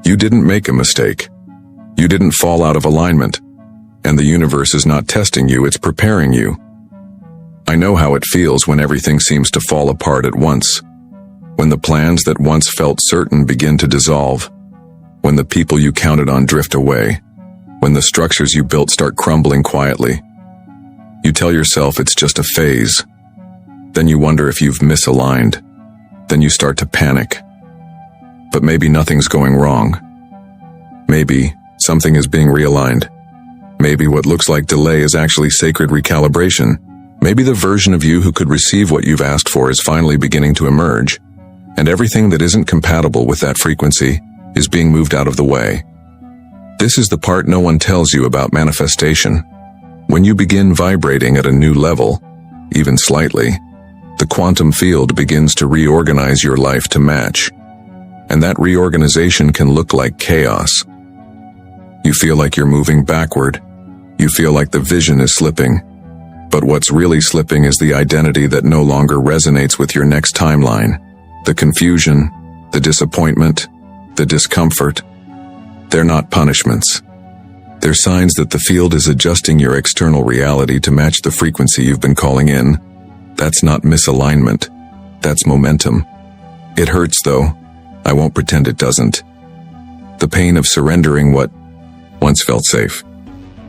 You didn't make a mistake. You didn't fall out of alignment. And the universe is not testing you, it's preparing you. I know how it feels when everything seems to fall apart at once. When the plans that once felt certain begin to dissolve. When the people you counted on drift away. When the structures you built start crumbling quietly. You tell yourself it's just a phase. Then you wonder if you've misaligned. Then you start to panic. But maybe nothing's going wrong. Maybe something is being realigned. Maybe what looks like delay is actually sacred recalibration. Maybe the version of you who could receive what you've asked for is finally beginning to emerge, and everything that isn't compatible with that frequency is being moved out of the way. This is the part no one tells you about manifestation. When you begin vibrating at a new level, even slightly, the quantum field begins to reorganize your life to match. And that reorganization can look like chaos. You feel like you're moving backward. You feel like the vision is slipping. But what's really slipping is the identity that no longer resonates with your next timeline. The confusion, the disappointment, the discomfort. They're not punishments. They're signs that the field is adjusting your external reality to match the frequency you've been calling in. That's not misalignment. That's momentum. It hurts though. I won't pretend it doesn't. The pain of surrendering what once felt safe.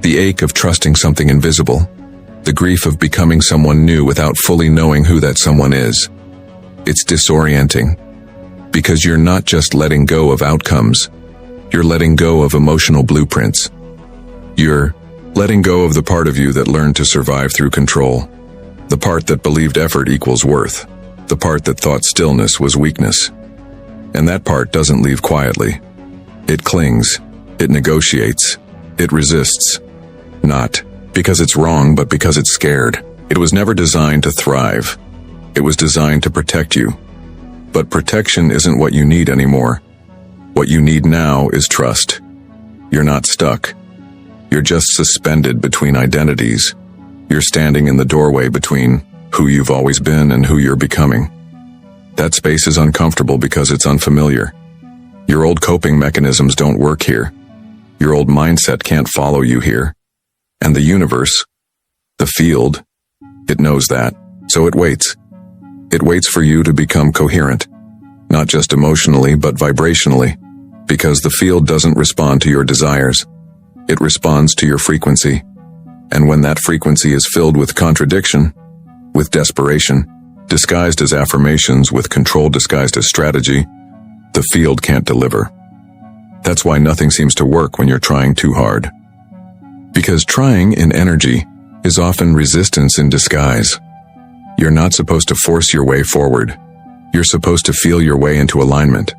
The ache of trusting something invisible. The grief of becoming someone new without fully knowing who that someone is. It's disorienting. Because you're not just letting go of outcomes. You're letting go of emotional blueprints. You're letting go of the part of you that learned to survive through control. The part that believed effort equals worth. The part that thought stillness was weakness. And that part doesn't leave quietly. It clings. It negotiates. It resists. Not because it's wrong, but because it's scared. It was never designed to thrive. It was designed to protect you. But protection isn't what you need anymore. What you need now is trust. You're not stuck. You're just suspended between identities. You're standing in the doorway between who you've always been and who you're becoming. That space is uncomfortable because it's unfamiliar. Your old coping mechanisms don't work here. Your old mindset can't follow you here. And the universe, the field, it knows that, so it waits. It waits for you to become coherent, not just emotionally but vibrationally, because the field doesn't respond to your desires. It responds to your frequency. And when that frequency is filled with contradiction, with desperation, disguised as affirmations, with control disguised as strategy, the field can't deliver. That's why nothing seems to work when you're trying too hard. Because trying in energy is often resistance in disguise. You're not supposed to force your way forward. You're supposed to feel your way into alignment.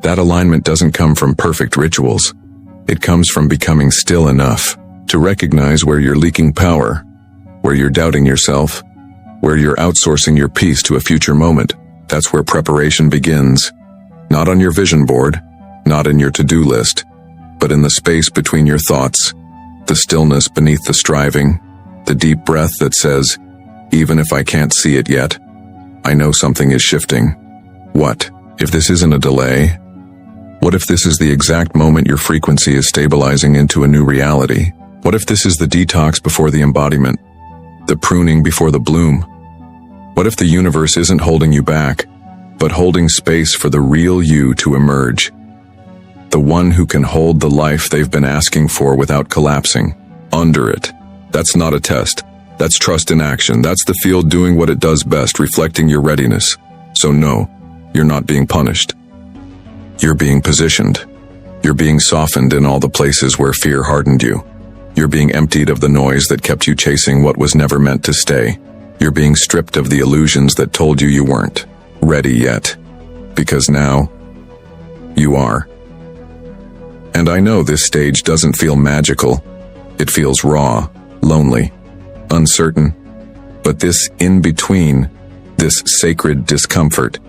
That alignment doesn't come from perfect rituals. It comes from becoming still enough to recognize where you're leaking power, where you're doubting yourself, where you're outsourcing your peace to a future moment. That's where preparation begins. Not on your vision board, not in your to-do list, but in the space between your thoughts, the stillness beneath the striving, the deep breath that says, even if I can't see it yet, I know something is shifting. What if this isn't a delay? What if this is the exact moment your frequency is stabilizing into a new reality? What if this is the detox before the embodiment, the pruning before the bloom? What if the universe isn't holding you back, but holding space for the real you to emerge? The one who can hold the life they've been asking for without collapsing under it. That's not a test. That's trust in action. That's the field doing what it does best, reflecting your readiness. So no, you're not being punished. You're being positioned. You're being softened in all the places where fear hardened you. You're being emptied of the noise that kept you chasing what was never meant to stay. You're being stripped of the illusions that told you you weren't ready yet. Because now, you are. And I know this stage doesn't feel magical. It feels raw, lonely, uncertain. But this in-between, this sacred discomfort,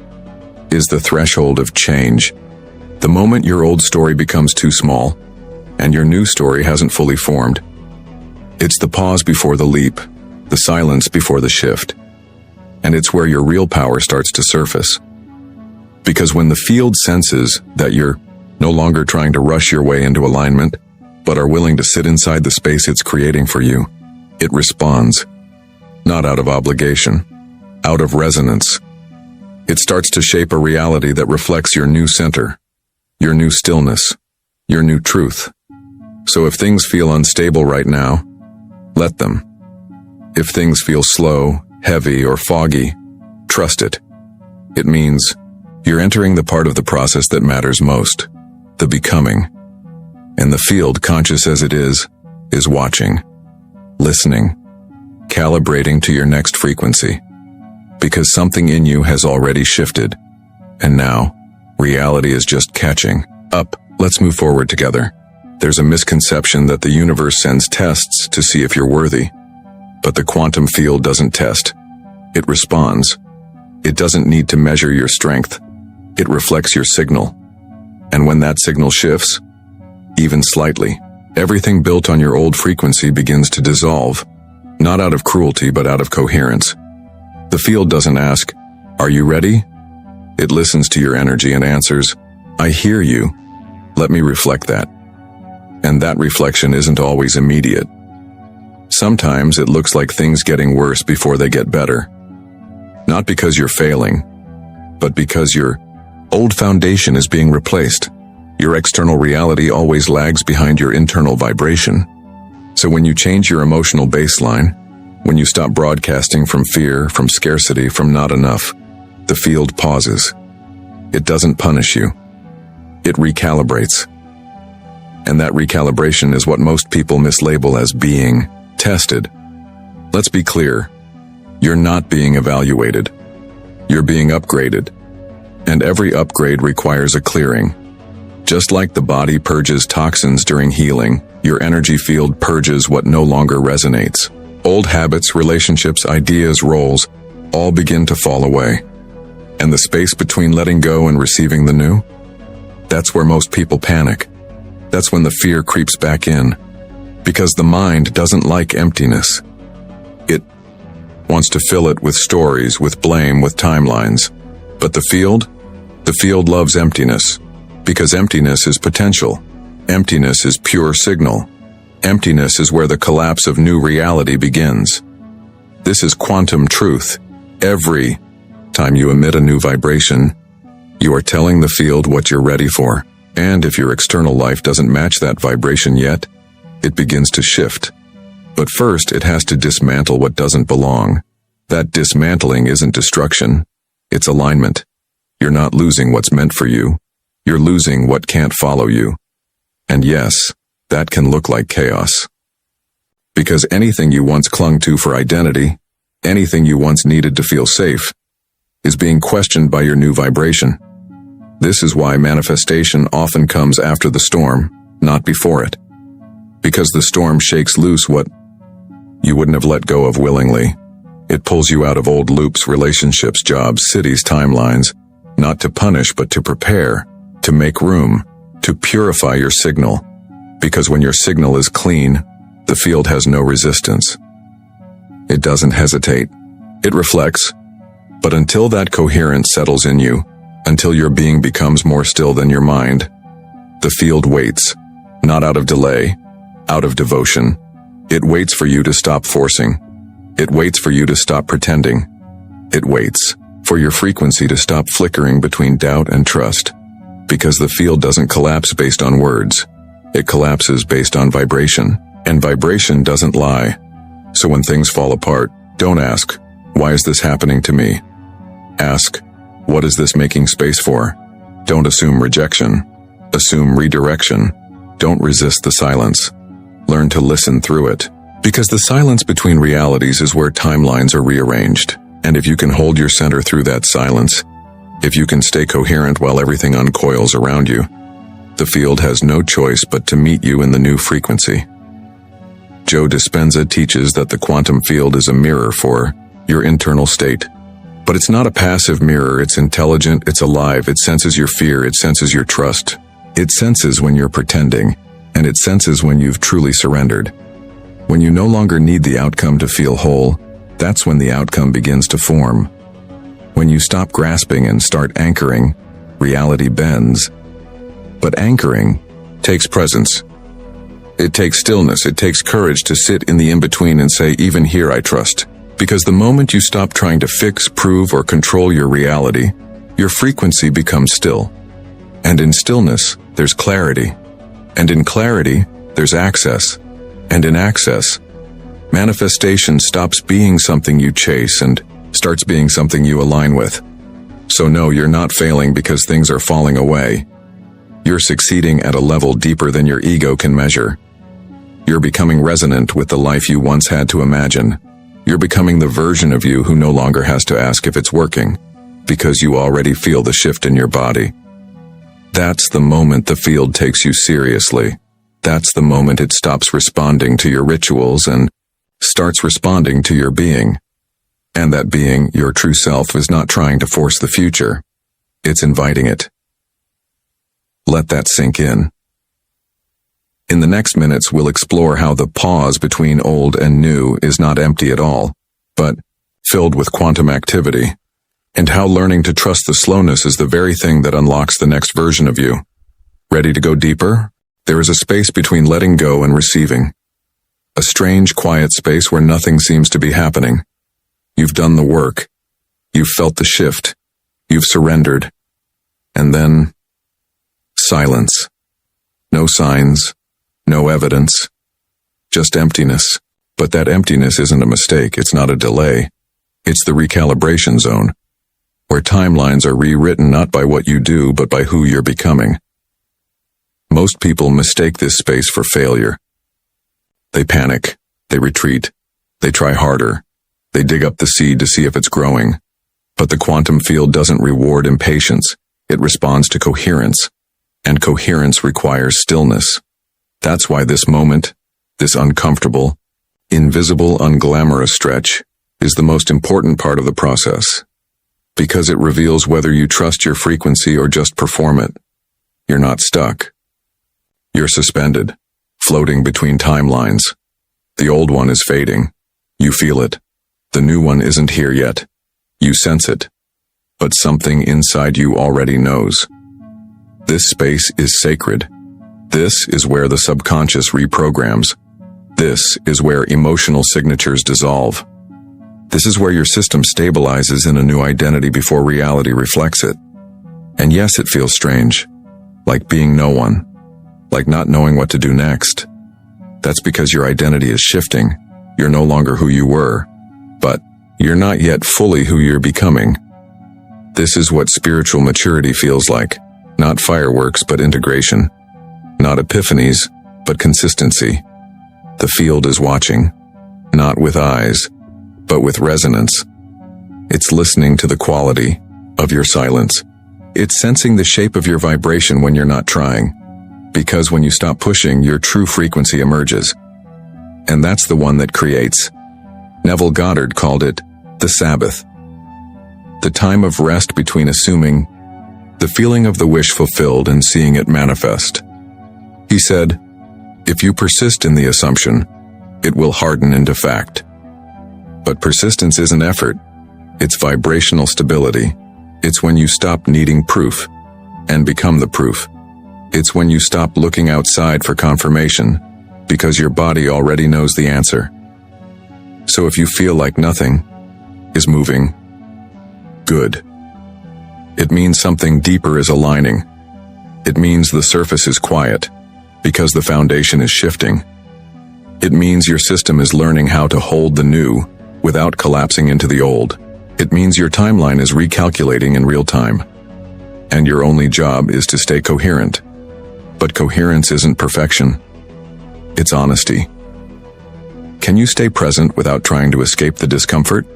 is the threshold of change. The moment your old story becomes too small, and your new story hasn't fully formed. It's the pause before the leap, the silence before the shift. And it's where your real power starts to surface. Because when the field senses that you're no longer trying to rush your way into alignment, but are willing to sit inside the space it's creating for you. It responds, not out of obligation, out of resonance. It starts to shape a reality that reflects your new center, your new stillness, your new truth. So if things feel unstable right now, let them. If things feel slow, heavy, or foggy, trust it. It means you're entering the part of the process that matters most, the becoming. And the field, conscious as it is watching, listening, calibrating to your next frequency. Because something in you has already shifted. And now, reality is just catching up. Let's move forward together. There's a misconception that the universe sends tests to see if you're worthy. But the quantum field doesn't test. It responds. It doesn't need to measure your strength. It reflects your signal. And when that signal shifts, even slightly, everything built on your old frequency begins to dissolve. Not out of cruelty, but out of coherence. The field doesn't ask, "Are you ready?" It listens to your energy and answers, "I hear you. Let me reflect that." And that reflection isn't always immediate. Sometimes it looks like things getting worse before they get better. Not because you're failing, but because your old foundation is being replaced. Your external reality always lags behind your internal vibration. So when you change your emotional baseline, when you stop broadcasting from fear, from scarcity, from not enough, the field pauses. It doesn't punish you. It recalibrates. And that recalibration is what most people mislabel as being tested. Let's be clear. You're not being evaluated. You're being upgraded. And every upgrade requires a clearing. Just like the body purges toxins during healing, your energy field purges what no longer resonates. Old habits, relationships, ideas, roles, all begin to fall away. And the space between letting go and receiving the new? That's where most people panic. That's when the fear creeps back in. Because the mind doesn't like emptiness. It wants to fill it with stories, with blame, with timelines. But the field loves emptiness. Because emptiness is potential. Emptiness is pure signal. Emptiness is where the collapse of new reality begins. This is quantum truth. Every time you emit a new vibration, you are telling the field what you're ready for. And if your external life doesn't match that vibration yet, it begins to shift. But first, it has to dismantle what doesn't belong. That dismantling isn't destruction. It's alignment. You're not losing what's meant for you. You're losing what can't follow you. And yes, that can look like chaos. Because anything you once clung to for identity, anything you once needed to feel safe, is being questioned by your new vibration. This is why manifestation often comes after the storm, not before it. Because the storm shakes loose what you wouldn't have let go of willingly. It pulls you out of old loops, relationships, jobs, cities, timelines, not to punish but to prepare, to make room, to purify your signal. Because when your signal is clean, the field has no resistance. It doesn't hesitate. It reflects. But until that coherence settles in you, until your being becomes more still than your mind, the field waits, not out of delay, out of devotion. It waits for you to stop forcing. It waits for you to stop pretending. It waits for your frequency to stop flickering between doubt and trust. Because the field doesn't collapse based on words. It collapses based on vibration. And vibration doesn't lie. So when things fall apart, don't ask, "Why is this happening to me?" Ask, "What is this making space for?" Don't assume rejection. Assume redirection. Don't resist the silence. Learn to listen through it. Because the silence between realities is where timelines are rearranged. And if you can hold your center through that silence, if you can stay coherent while everything uncoils around you, the field has no choice but to meet you in the new frequency. Joe Dispenza teaches that the quantum field is a mirror for your internal state. But it's not a passive mirror, it's intelligent, it's alive, it senses your fear, it senses your trust. It senses when you're pretending, and it senses when you've truly surrendered. When you no longer need the outcome to feel whole, that's when the outcome begins to form. When you stop grasping and start anchoring, reality bends. But anchoring takes presence. It takes stillness. It takes courage to sit in the in-between and say, even here I trust. Because the moment you stop trying to fix, prove, or control your reality, your frequency becomes still. And in stillness, there's clarity. And in clarity, there's access. And in access, manifestation stops being something you chase and starts being something you align with. So no, you're not failing because things are falling away. You're succeeding at a level deeper than your ego can measure. You're becoming resonant with the life you once had to imagine. You're becoming the version of you who no longer has to ask if it's working, because you already feel the shift in your body. That's the moment the field takes you seriously. That's the moment it stops responding to your rituals and starts responding to your being. And that being, your true self, is not trying to force the future. It's inviting it. Let that sink in. In the next minutes, we'll explore how the pause between old and new is not empty at all, but filled with quantum activity, and how learning to trust the slowness is the very thing that unlocks the next version of you. Ready to go deeper? There is a space between letting go and receiving. A strange, quiet space where nothing seems to be happening. You've done the work. You've felt the shift. You've surrendered. And then, silence. No signs. No evidence. Just emptiness. But that emptiness isn't a mistake. It's not a delay. It's the recalibration zone, where timelines are rewritten not by what you do, but by who you're becoming. Most people mistake this space for failure. They panic. They retreat. They try harder. They dig up the seed to see if it's growing. But the quantum field doesn't reward impatience. It responds to coherence. And coherence requires stillness. That's why this moment, this uncomfortable, invisible, unglamorous stretch, is the most important part of the process. Because it reveals whether you trust your frequency or just perform it. You're not stuck. You're suspended, floating between timelines. The old one is fading. You feel it. The new one isn't here yet. You sense it. But something inside you already knows. This space is sacred. This is where the subconscious reprograms. This is where emotional signatures dissolve. This is where your system stabilizes in a new identity before reality reflects it. And yes, it feels strange. Like being no one. Like not knowing what to do next. That's because your identity is shifting. You're no longer who you were. But you're not yet fully who you're becoming. This is what spiritual maturity feels like. Not fireworks, but integration. Not epiphanies, but consistency. The field is watching. Not with eyes, but with resonance. It's listening to the quality of your silence. It's sensing the shape of your vibration when you're not trying. Because when you stop pushing, your true frequency emerges. And that's the one that creates. Neville Goddard called it the Sabbath. The time of rest between assuming, the feeling of the wish fulfilled and seeing it manifest. He said, if you persist in the assumption, it will harden into fact. But persistence isn't effort. It's vibrational stability. It's when you stop needing proof and become the proof. It's when you stop looking outside for confirmation because your body already knows the answer. So if you feel like nothing is moving, good. It means something deeper is aligning. It means the surface is quiet because the foundation is shifting. It means your system is learning how to hold the new without collapsing into the old. It means your timeline is recalculating in real time. And your only job is to stay coherent. But coherence isn't perfection. It's honesty. Can you stay present without trying to escape the discomfort?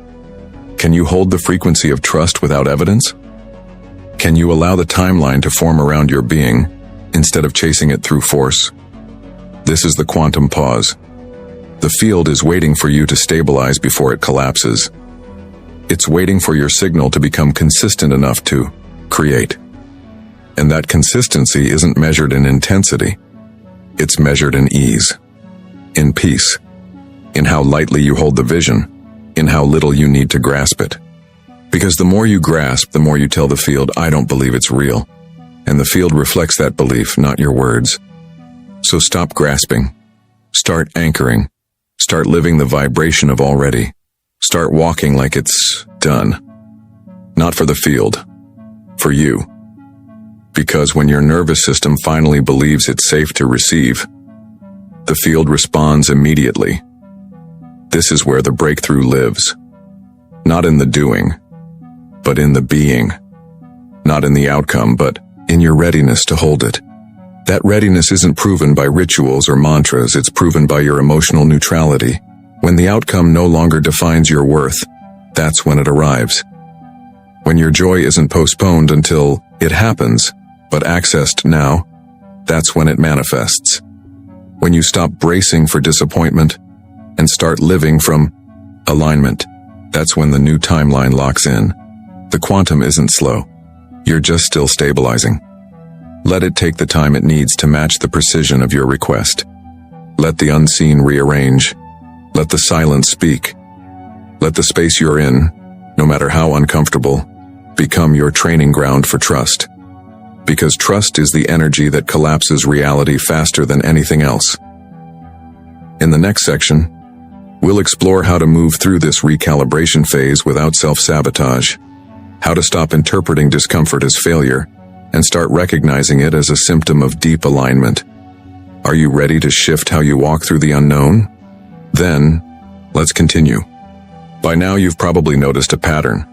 Can you hold the frequency of trust without evidence? Can you allow the timeline to form around your being instead of chasing it through force? This is the quantum pause. The field is waiting for you to stabilize before it collapses. It's waiting for your signal to become consistent enough to create. And that consistency isn't measured in intensity. It's measured in ease, in peace, in how lightly you hold the vision, in how little you need to grasp it. Because the more you grasp, the more you tell the field, I don't believe it's real. and the field reflects that belief, not your words. So stop grasping. Start anchoring. Start living the vibration of already. Start walking like it's done. Not for the field, for you. Because when your nervous system finally believes it's safe to receive, the field responds immediately. This is where the breakthrough lives. Not in the doing, but in the being. Not in the outcome, but in your readiness to hold it. That readiness isn't proven by rituals or mantras, it's proven by your emotional neutrality. When the outcome no longer defines your worth, that's when it arrives. When your joy isn't postponed until it happens, but accessed now, that's when it manifests. When you stop bracing for disappointment and start living from alignment, that's when the new timeline locks in. The quantum isn't slow. You're just still stabilizing. Let it take the time it needs to match the precision of your request. Let the unseen rearrange. Let the silence speak. Let the space you're in, no matter how uncomfortable, become your training ground for trust. Because trust is the energy that collapses reality faster than anything else. In the next section, we'll explore how to move through this recalibration phase without self-sabotage, how to stop interpreting discomfort as failure, and start recognizing it as a symptom of deep alignment. Are you ready to shift how you walk through the unknown? Then, let's continue. By now you've probably noticed a pattern.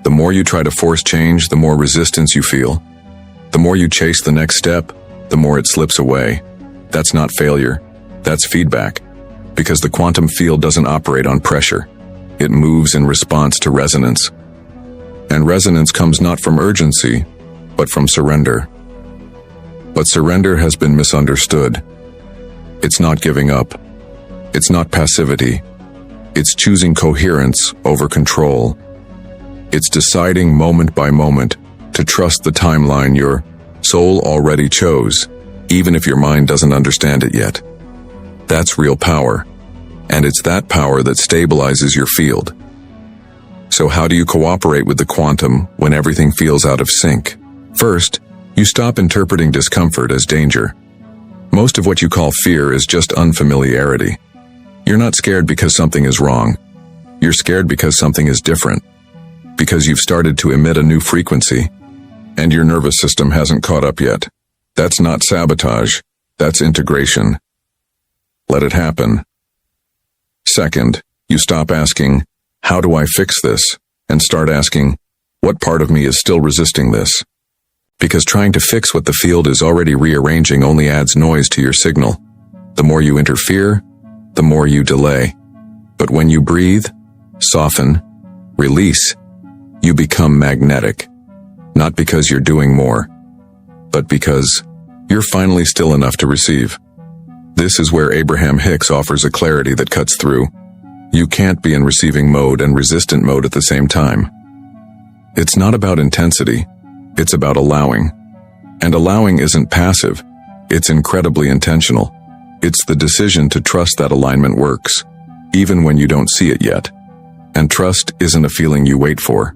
The more you try to force change, the more resistance you feel. The more you chase the next step, the more it slips away. That's not failure. That's feedback. Because the quantum field doesn't operate on pressure. It moves in response to resonance. And resonance comes not from urgency, but from surrender. But surrender has been misunderstood. It's not giving up. It's not passivity. It's choosing coherence over control. It's deciding moment by moment to trust the timeline your soul already chose, even if your mind doesn't understand it yet. That's real power, and it's that power that stabilizes your field. So how do you cooperate with the quantum when everything feels out of sync? First, you stop interpreting discomfort as danger. Most of what you call fear is just unfamiliarity. You're not scared because something is wrong. You're scared because something is different. Because you've started to emit a new frequency, and your nervous system hasn't caught up yet. That's not sabotage. That's integration. Let it happen. Second, you stop asking, how do I fix this? And start asking, what part of me is still resisting this? Because trying to fix what the field is already rearranging only adds noise to your signal. The more you interfere, the more you delay. But when you breathe, soften, release, you become magnetic. Not because you're doing more, but because you're finally still enough to receive. This is where Abraham Hicks offers a clarity that cuts through. You can't be in receiving mode and resistant mode at the same time. It's not about intensity. It's about allowing. And allowing isn't passive. It's incredibly intentional. It's the decision to trust that alignment works, even when you don't see it yet. And trust isn't a feeling you wait for.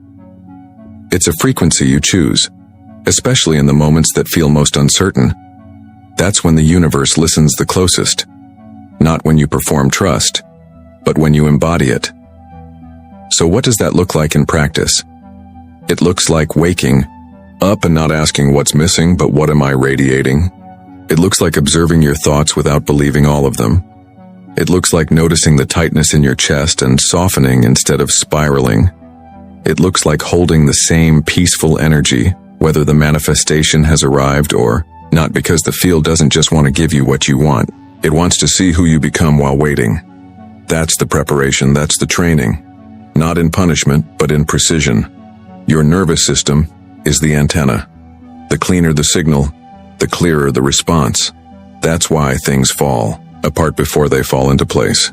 It's a frequency you choose, especially in the moments that feel most uncertain. That's when the universe listens the closest. Not when you perform trust, but when you embody it. So what does that look like in practice? It looks like waking up and not asking what's missing, but what am I radiating? It looks like observing your thoughts without believing all of them. It looks like noticing the tightness in your chest and softening instead of spiraling. It looks like holding the same peaceful energy, whether the manifestation has arrived or not, because the field doesn't just want to give you what you want. It wants to see who you become while waiting. That's the preparation, that's the training. Not in punishment, but in precision. Your nervous system is the antenna. The cleaner the signal, the clearer the response. That's why things fall apart before they fall into place.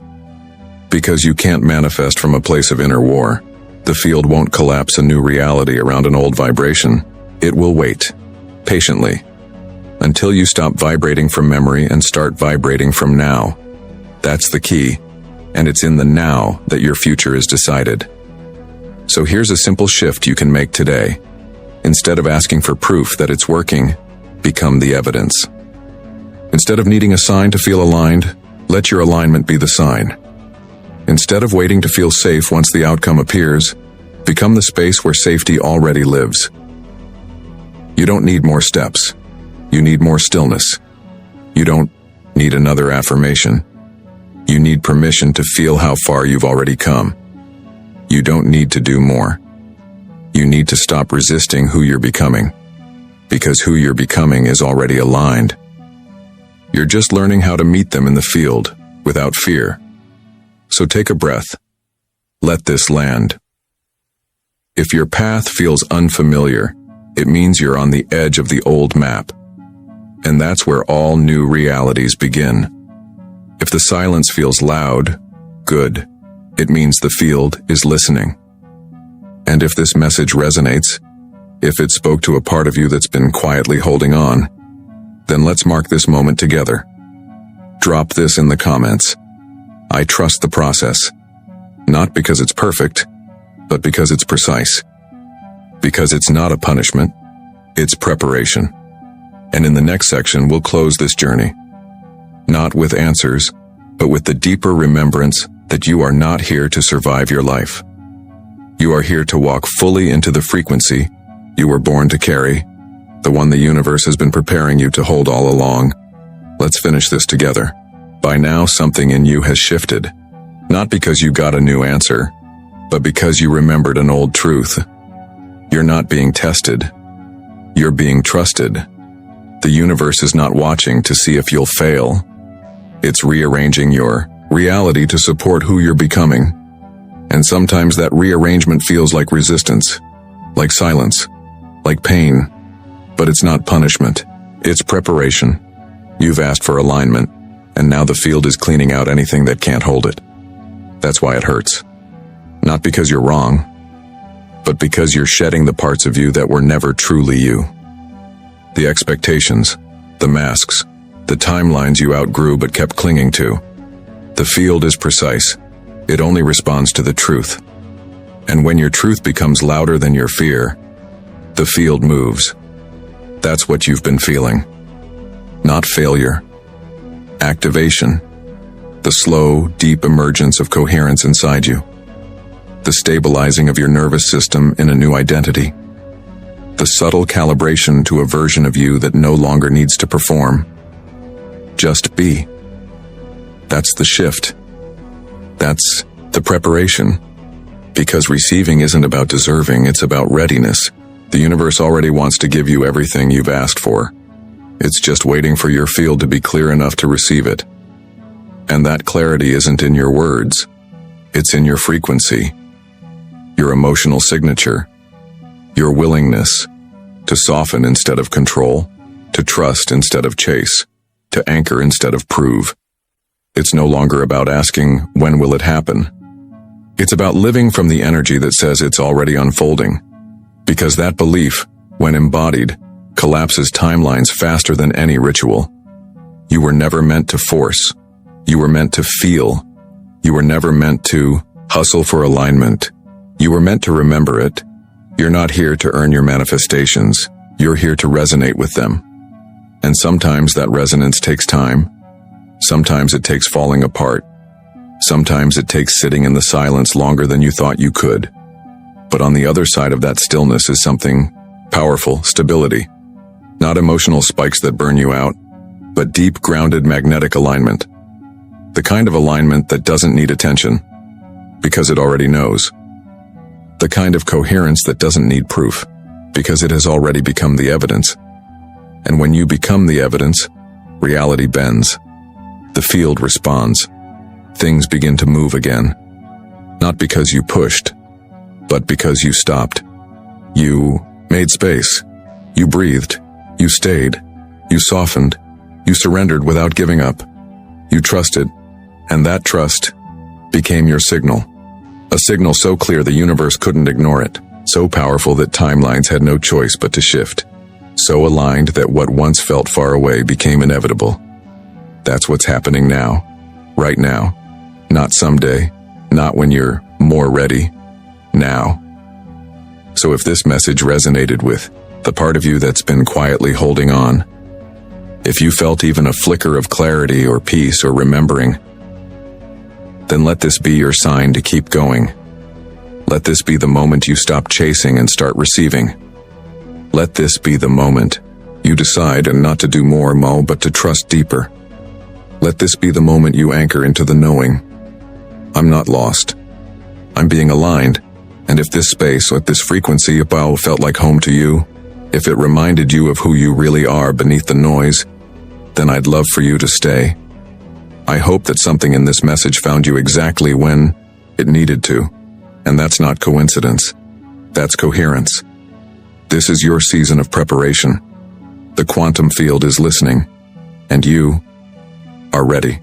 Because you can't manifest from a place of inner war. The field won't collapse a new reality around an old vibration. It will wait, patiently, until you stop vibrating from memory and start vibrating from now. That's the key, and it's in the now that your future is decided. So here's a simple shift you can make today. Instead of asking for proof that it's working, become the evidence. Instead of needing a sign to feel aligned, let your alignment be the sign. Instead of waiting to feel safe once the outcome appears, become the space where safety already lives. You don't need more steps. You need more stillness. You don't need another affirmation. You need permission to feel how far you've already come. You don't need to do more. You need to stop resisting who you're becoming, because who you're becoming is already aligned. You're just learning how to meet them in the field without fear. So take a breath. Let this land. If your path feels unfamiliar, it means you're on the edge of the old map. And that's where all new realities begin. If the silence feels loud, good. It means the field is listening. And if this message resonates, if it spoke to a part of you that's been quietly holding on, then let's mark this moment together. Drop this in the comments. I trust the process. Not because it's perfect, but because it's precise. Because it's not a punishment, it's preparation. And in the next section, we'll close this journey. Not with answers, but with the deeper remembrance that you are not here to survive your life. You are here to walk fully into the frequency you were born to carry, the one the universe has been preparing you to hold all along. Let's finish this together. By now, something in you has shifted. Not because you got a new answer, but because you remembered an old truth. You're not being tested. You're being trusted. The universe is not watching to see if you'll fail. It's rearranging your reality to support who you're becoming. And sometimes that rearrangement feels like resistance, like silence, like pain. But it's not punishment. It's preparation. You've asked for alignment, and now the field is cleaning out anything that can't hold it. That's why it hurts. Not because you're wrong, but because you're shedding the parts of you that were never truly you. The expectations, the masks, the timelines you outgrew but kept clinging to. The field is precise. It only responds to the truth. And when your truth becomes louder than your fear, the field moves. That's what you've been feeling. Not failure. Activation. The slow, deep emergence of coherence inside you. The stabilizing of your nervous system in a new identity. The subtle calibration to a version of you that no longer needs to perform. Just be. That's the shift. That's the preparation. Because receiving isn't about deserving, it's about readiness. The universe already wants to give you everything you've asked for. It's just waiting for your field to be clear enough to receive it. And that clarity isn't in your words. It's in your frequency, your emotional signature, your willingness to soften instead of control, to trust instead of chase, to anchor instead of prove. It's no longer about asking, when will it happen? It's about living from the energy that says it's already unfolding. Because that belief, when embodied, collapses timelines faster than any ritual. You were never meant to force. You were meant to feel. You were never meant to hustle for alignment. You were meant to remember it. You're not here to earn your manifestations. You're here to resonate with them. And sometimes that resonance takes time. Sometimes it takes falling apart. Sometimes it takes sitting in the silence longer than you thought you could. But on the other side of that stillness is something powerful, stability. Not emotional spikes that burn you out, but deep, grounded magnetic alignment. The kind of alignment that doesn't need attention, because it already knows. The kind of coherence that doesn't need proof, because it has already become the evidence. And when you become the evidence, reality bends. The field responds. Things begin to move again. Not because you pushed, but because you stopped. You made space. You breathed. You stayed. You softened. You surrendered without giving up. You trusted. And that trust became your signal. A signal so clear the universe couldn't ignore it. So powerful that timelines had no choice but to shift. So aligned that what once felt far away became inevitable. That's what's happening now. Right now. Not someday. Not when you're more ready. Now. So if this message resonated with the part of you that's been quietly holding on, If you felt even a flicker of clarity or peace or remembering, then let this be your sign to keep going. Let this be the moment you stop chasing and start receiving. Let this be the moment you decide not to do more, but to trust deeper. Let this be the moment you anchor into the knowing. I'm not lost. I'm being aligned. And if this space or this frequency felt like home to you, if it reminded you of who you really are beneath the noise, then I'd love for you to stay. I hope that something in this message found you exactly when it needed to. And that's not coincidence. That's coherence. This is your season of preparation. The quantum field is listening, and you are ready.